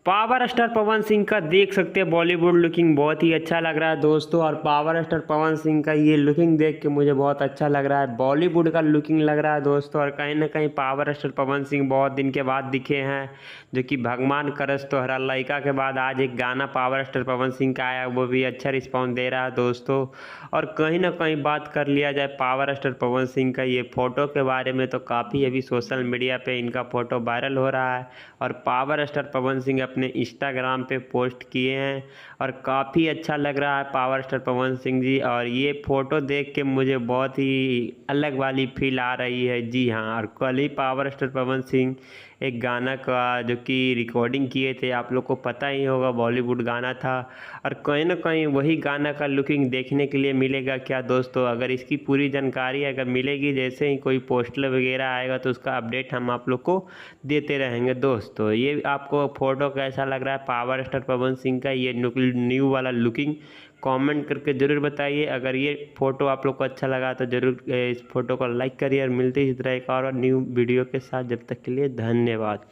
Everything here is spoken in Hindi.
पावर स्टार पवन सिंह का देख सकते हैं बॉलीवुड लुकिंग बहुत ही अच्छा लग रहा है दोस्तों। और पावर स्टार पवन सिंह का ये लुकिंग देख के मुझे बहुत अच्छा लग रहा है, बॉलीवुड का लुकिंग लग रहा है दोस्तों। और कहीं ना कहीं पावर स्टार पवन सिंह बहुत दिन के बाद दिखे हैं, जो कि भगवान करस तोहरा लइका के बाद आज एक गाना पावर स्टार पवन सिंह का आया, वो भी अच्छा रिस्पॉन्स दे रहा है दोस्तों। और कहीं ना कहीं बात कर लिया जाए पावर स्टार पवन सिंह का ये फ़ोटो के बारे में, तो काफ़ी अभी सोशल मीडिया पे इनका फ़ोटो वायरल हो रहा है। और पावर स्टार पवन सिंह अपने इंस्टाग्राम पे पोस्ट किए हैं और काफ़ी अच्छा लग रहा है पावर स्टार पवन सिंह जी। और ये फ़ोटो देख के मुझे बहुत ही अलग वाली फील आ रही है। जी हाँ, और कल ही पावर स्टार पवन सिंह एक गाना का जो कि रिकॉर्डिंग किए थे, आप लोग को पता ही होगा, बॉलीवुड गाना था। और कहीं ना कहीं वही गाना का लुकिंग देखने के लिए मिलेगा क्या दोस्तों? अगर इसकी पूरी जानकारी अगर मिलेगी, जैसे ही कोई पोस्टर वगैरह आएगा तो उसका अपडेट हम आप लोग को देते रहेंगे दोस्तों। ये आपको फ़ोटो कैसा लग रहा है पावर स्टार पवन सिंह का ये न्यू वाला लुकिंग? कमेंट करके ज़रूर बताइए। अगर ये फ़ोटो आप लोग को अच्छा लगा तो ज़रूर इस फोटो को लाइक करिए। और मिलते ही इस तरह एक और न्यू वीडियो के साथ, जब तक के लिए धन्यवाद।